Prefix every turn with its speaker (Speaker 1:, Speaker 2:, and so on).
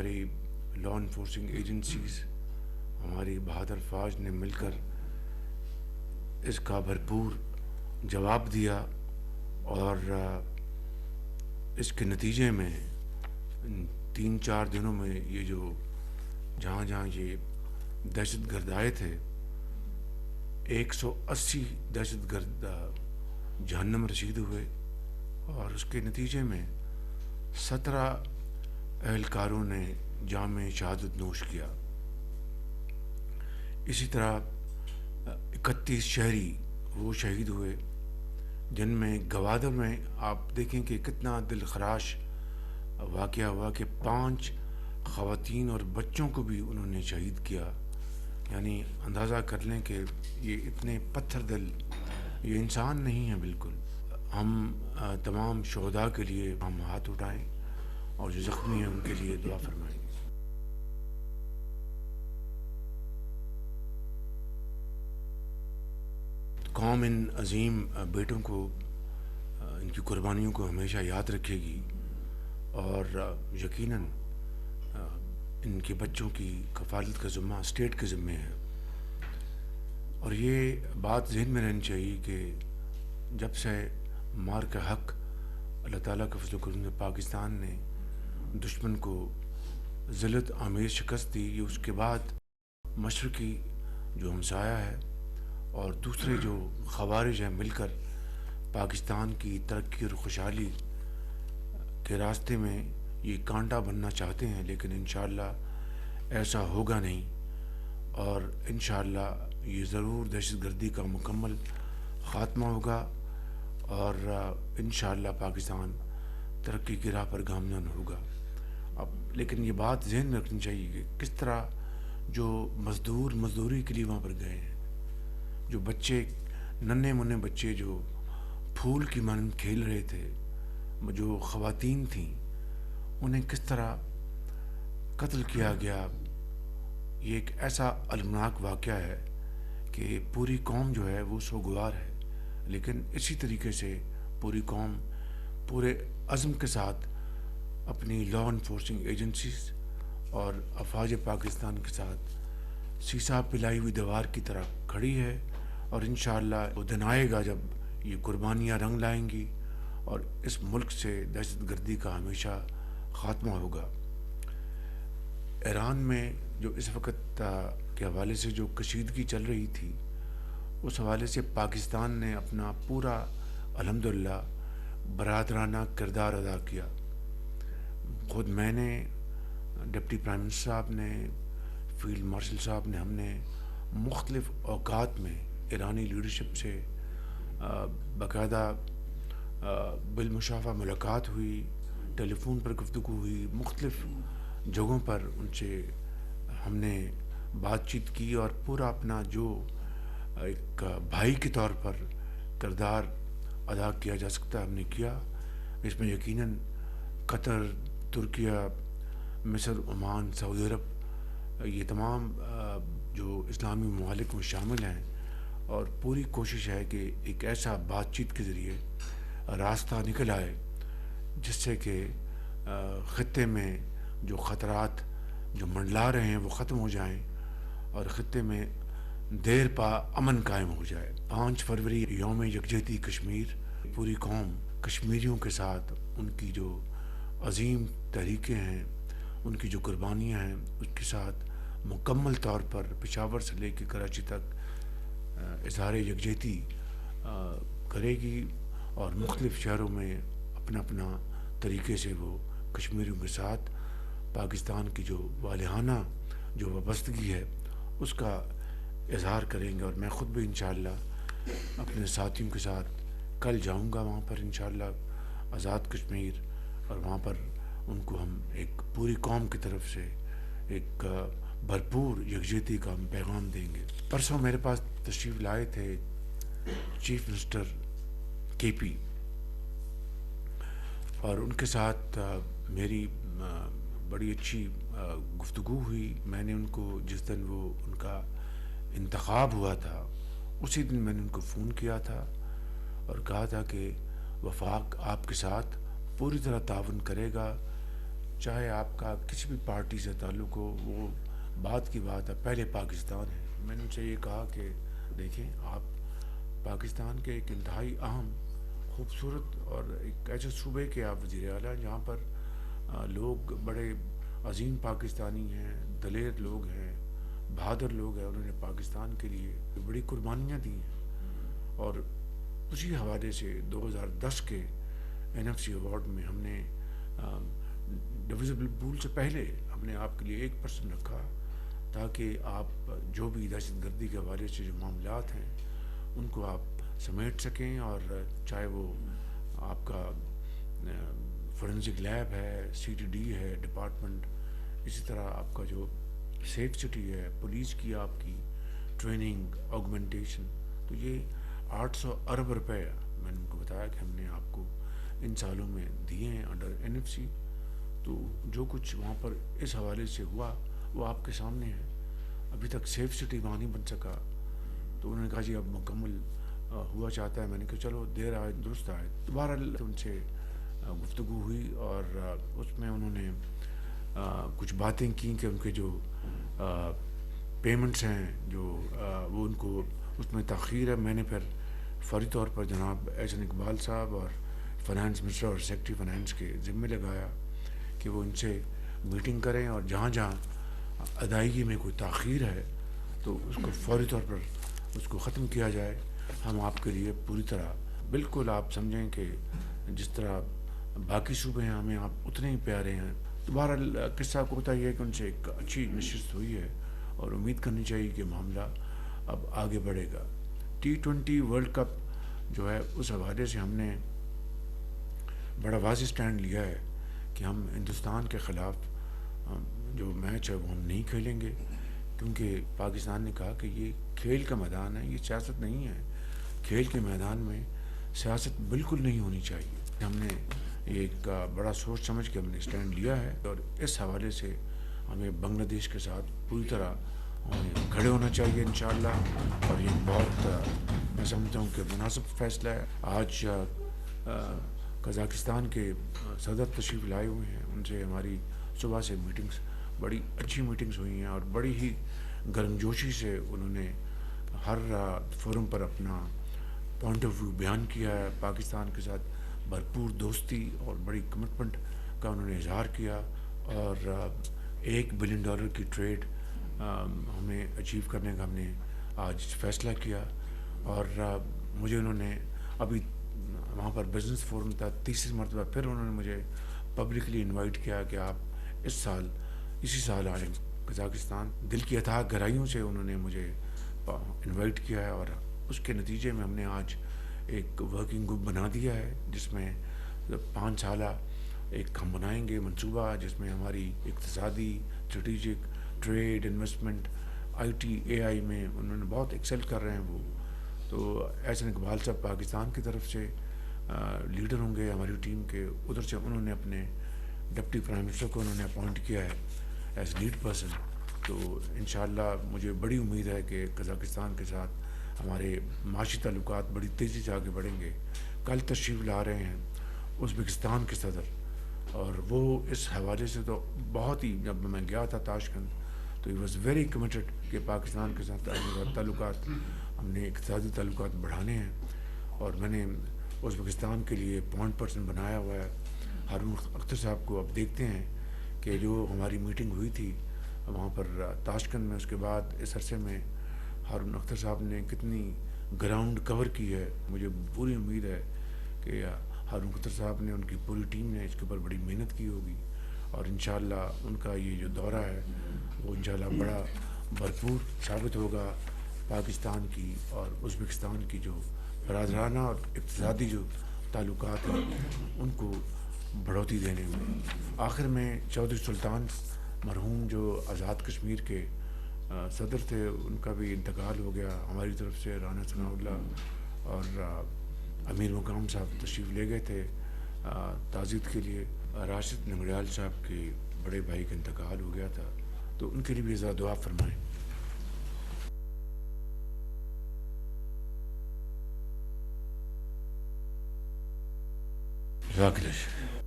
Speaker 1: ہماری law enforcing agencies, ہماری بہادر فوج نے مل کر اس کا بھرپور جواب دیا، اور اس کے نتیجے میں 3-4 دنوں میں یہ جو جہاں جہاں یہ دہشت گرد آئے تھے، 180 دہشت گرد جہنم رسید ہوئے، اور اس کے نتیجے میں 17 اہلکاروں نے جام شہادت نوش کیا۔ اسی طرح 31 شہری وہ شہید ہوئے، جن میں گوادر میں آپ دیکھیں کہ کتنا دل خراش واقعہ ہوا کہ 5 خواتین اور بچوں کو بھی انہوں نے شہید کیا۔ یعنی اندازہ کر لیں کہ یہ اتنے پتھر دل، یہ انسان نہیں ہیں بالکل۔ ہم تمام شہداء کے لیے ہم ہاتھ اٹھائیں، اور جو زخمی ہیں ان کے لیے دعا فرمائیں۔ قوم ان عظیم بیٹوں کو، ان کی قربانیوں کو ہمیشہ یاد رکھے گی، اور یقیناً ان کے بچوں کی کفالت کا ذمہ اسٹیٹ کے ذمے ہے۔ اور یہ بات ذہن میں رہنی چاہیے کہ جب سے مار کا حق اللہ تعالیٰ کا فضل و کرم سے پاکستان نے دشمن کو ذلت آمیز شکست دی، یہ اس کے بعد مشرقی جو ہمسایہ ہے اور دوسرے جو خوارج ہیں مل کر پاکستان کی ترقی اور خوشحالی کے راستے میں یہ کانٹا بننا چاہتے ہیں، لیکن انشاءاللہ ایسا ہوگا نہیں، اور انشاءاللہ یہ ضرور دہشت گردی کا مکمل خاتمہ ہوگا، اور انشاءاللہ پاکستان ترقی کی راہ پر گامزن ہوگا۔ اب لیکن یہ بات ذہن میں رکھنی چاہیے کہ کس طرح جو مزدوری کے لیے وہاں پر گئے ہیں، جو بچے ننھے منھے بچے جو پھول کی مانند کھیل رہے تھے، جو خواتین تھیں، انہیں کس طرح قتل کیا گیا، یہ ایک ایسا المناک واقعہ ہے کہ پوری قوم جو ہے وہ سوگوار ہے۔ لیکن اسی طریقے سے پوری قوم پورے عزم کے ساتھ اپنی لا انفورسنگ ایجنسیز اور افواج پاکستان کے ساتھ سیسا پلائی ہوئی دیوار کی طرح کھڑی ہے، اور انشاءاللہ وہ دن آئے گا جب یہ قربانیاں رنگ لائیں گی اور اس ملک سے دہشت گردی کا ہمیشہ خاتمہ ہوگا۔ ایران میں جو اس وقت کے حوالے سے جو کشیدگی چل رہی تھی، اس حوالے سے پاکستان نے اپنا پورا الحمدللہ برادرانہ کردار ادا کیا۔ خود میں نے، ڈپٹی پرائم منسٹر صاحب نے، فیلڈ مارشل صاحب نے، ہم نے مختلف اوقات میں ایرانی لیڈرشپ سے باقاعدہ بالمشافہ ملاقات ہوئی، ٹیلی فون پر گفتگو ہوئی، مختلف جگہوں پر ان سے ہم نے بات چیت کی، اور پورا اپنا جو ایک بھائی کے طور پر کردار ادا کیا جا سکتا ہے ہم نے کیا۔ اس میں یقیناً قطر، ترکیہ، مصر، عمان، سعودی عرب، یہ تمام جو اسلامی ممالک میں شامل ہیں، اور پوری کوشش ہے کہ ایک ایسا بات چیت کے ذریعے راستہ نکل آئے جس سے کہ خطے میں جو خطرات جو منڈلا رہے ہیں وہ ختم ہو جائیں، اور خطے میں دیر پا امن قائم ہو جائے۔ 5 فروری یوم یکجہتی کشمیر، پوری قوم کشمیریوں کے ساتھ ان کی جو عظیم تحریکیں ہیں، ان کی جو قربانیاں ہیں، اس کے ساتھ مکمل طور پر پشاور سے لے کے کراچی تک اظہار یکجہتی کرے گی، اور مختلف شہروں میں اپنا اپنا طریقے سے وہ کشمیریوں کے ساتھ پاکستان کی جو والہانہ جو وابستگی ہے اس کا اظہار کریں گے۔ اور میں خود بھی انشاءاللہ اپنے ساتھیوں کے ساتھ کل جاؤں گا وہاں پر انشاءاللہ آزاد کشمیر، اور وہاں پر ان کو ہم ایک پوری قوم کی طرف سے ایک بھرپور یکجہتی کا ہم پیغام دیں گے۔ پرسوں میرے پاس تشریف لائے تھے چیف منسٹر کے پی، اور ان کے ساتھ میری بڑی اچھی گفتگو ہوئی۔ میں نے ان کو جس دن وہ ان کا انتخاب ہوا تھا اسی دن میں نے ان کو فون کیا تھا اور کہا تھا کہ وفاق آپ کے ساتھ پوری طرح تعاون کرے گا، چاہے آپ کا کسی بھی پارٹی سے تعلق ہو، وہ بات کی بات ہے، پہلے پاکستان ہے۔ میں نے ان سے یہ کہا کہ دیکھیں، آپ پاکستان کے ایک انتہائی اہم، خوبصورت اور ایک ایسے صوبے کے آپ وزیر اعلیٰ ہیں جہاں پر لوگ بڑے عظیم پاکستانی ہیں، دلیر لوگ ہیں، بہادر لوگ ہیں، انہوں نے پاکستان کے لیے بڑی قربانیاں دی ہیں۔ اور اسی حوالے سے 2010 کے NFC ایوارڈ میں ہم نے ڈویزبل پول سے پہلے ہم نے آپ کے لیے 1% رکھا، تاکہ آپ جو بھی دہشت گردی کے حوالے سے جو معاملات ہیں ان کو آپ سمیٹ سکیں، اور چاہے وہ آپ کا فورنزک لیب ہے، CTD ہے ڈپارٹمنٹ، اسی طرح آپ کا جو سیف سٹی ہے، پولیس کی آپ کی ٹریننگ آگمنٹیشن، تو یہ 800 ارب روپے میں نے ان کو بتایا کہ ہم نے آپ کو ان سالوں میں دیے ہیں انڈر NFC۔ تو جو کچھ وہاں پر اس حوالے سے ہوا وہ آپ کے سامنے ہے۔ ابھی تک سیف سٹی وہاں نہیں بن سکا، تو انہوں نے کہا جی اب مکمل ہوا چاہتا ہے۔ میں نے کہا چلو دیر آئے درست آئے۔ دوبارہ ان سے گفتگو ہوئی، اور اس میں انہوں نے کچھ باتیں کی کہ ان کے جو پیمنٹس ہیں جو وہ ان کو اس میں تاخیر ہے۔ میں نے پھر فوری طور پر جناب احسن اقبال صاحب اور فائنانس منسٹر اور سیکرٹری فائنانس کے ذمے لگایا کہ وہ ان سے میٹنگ کریں، اور جہاں جہاں ادائیگی میں کوئی تاخیر ہے تو اس کو فوری طور پر اس کو ختم کیا جائے۔ ہم آپ کے لیے پوری طرح بالکل آپ سمجھیں کہ جس طرح باقی صوبے ہیں ہمیں آپ اتنے ہی پیارے ہیں۔ دوبارہ قصہ کو ہوتا یہ ہے کہ ان سے ایک اچھی نشست ہوئی ہے، اور امید کرنی چاہیے کہ معاملہ اب آگے بڑھے گا۔ T20 ورلڈ کپ جو ہے اس حوالے سے ہم نے بڑا واضح سٹینڈ لیا ہے کہ ہم ہندوستان کے خلاف جو میچ ہے وہ ہم نہیں کھیلیں گے، کیونکہ پاکستان نے کہا کہ یہ کھیل کا میدان ہے، یہ سیاست نہیں ہے۔ کھیل کے میدان میں سیاست بالکل نہیں ہونی چاہیے۔ ہم نے ایک بڑا سوچ سمجھ کے ہم نے سٹینڈ لیا ہے، اور اس حوالے سے ہمیں بنگلہ دیش کے ساتھ پوری طرح ہمیں کھڑے ہونا چاہیے انشاءاللہ۔ اور یہ بہت میں سمجھتا ہوں کہ مناسب فیصلہ ہے۔ آج قزاقستان کے صدر تشریف لائے ہوئے ہیں، ان سے ہماری صبح سے میٹنگز، بڑی اچھی میٹنگز ہوئی ہیں، اور بڑی ہی گرم جوشی سے انہوں نے ہر فورم پر اپنا پوائنٹ آف ویو بیان کیا ہے۔ پاکستان کے ساتھ بھرپور دوستی اور بڑی کمٹمنٹ کا انہوں نے اظہار کیا، اور $1 بلین کی ٹریڈ ہمیں اچیو کرنے کا ہم نے آج فیصلہ کیا۔ اور مجھے انہوں نے ابھی وہاں پر بزنس فورم تھا، تیسری مرتبہ پھر انہوں نے مجھے پبلکلی انوائٹ کیا کہ آپ اسی سال آئیں قزاقستان۔ دل کی اتھاہ گہرائیوں سے انہوں نے مجھے انوائٹ کیا ہے، اور اس کے نتیجے میں ہم نے آج ایک ورکنگ گروپ بنا دیا ہے، جس میں 5 سالہ ایک ہم بنائیں گے منصوبہ، جس میں ہماری اقتصادی، strategic, trade, investment, IT AI میں انہوں نے بہت ایکسل کر رہے ہیں وہ۔ تو احسن اقبال صاحب پاکستان کی طرف سے لیڈر ہوں گے ہماری ٹیم کے، ادھر سے انہوں نے اپنے ڈپٹی پرائم منسٹر کو انہوں نے اپوائنٹ کیا ہے ایز لیڈ پرسن۔ تو انشاءاللہ مجھے بڑی امید ہے کہ قزاقستان کے ساتھ ہمارے معاشی تعلقات بڑی تیزی سے آگے بڑھیں گے۔ کل تشریف لا رہے ہیں ازبکستان کے صدر، اور وہ اس حوالے سے تو بہت ہی، جب میں گیا تھا تاشکند تو ہی واز ویری کمیٹڈ کہ پاکستان کے ساتھ تعلقات ہم نے اقتصادی تعلقات بڑھانے ہیں۔ اور میں نے ازبکستان کے لیے پوائنٹ پرسن بنایا ہوا ہے ہارون اختر صاحب کو۔ اب دیکھتے ہیں کہ جو ہماری میٹنگ ہوئی تھی وہاں پر تاشکند میں، اس کے بعد اس عرصے میں ہارون اختر صاحب نے کتنی گراؤنڈ کور کی ہے۔ مجھے پوری امید ہے کہ ہارون اختر صاحب نے، ان کی پوری ٹیم نے اس کے اوپر بڑی محنت کی ہوگی، اور انشاءاللہ ان کا یہ جو دورہ ہے وہ انشاءاللہ بڑا بھرپور ثابت ہوگا پاکستان کی اور ازبکستان کی جو برادرانہ اور اقتصادی جو تعلقات ہیں ان کو بڑھوتی دینے میں۔ آخر میں چودھری سلطان مرحوم جو آزاد کشمیر کے صدر تھے، ان کا بھی انتقال ہو گیا ہماری طرف سے۔ رانا ثناء اللہ اور امیر مقام صاحب تشریف لے گئے تھے تعزیت کے لیے۔ راشد نگریال صاحب کے بڑے بھائی کا انتقال ہو گیا تھا، تو ان کے لیے بھی ذرا دعا فرمائیں۔ جزاک اللہ۔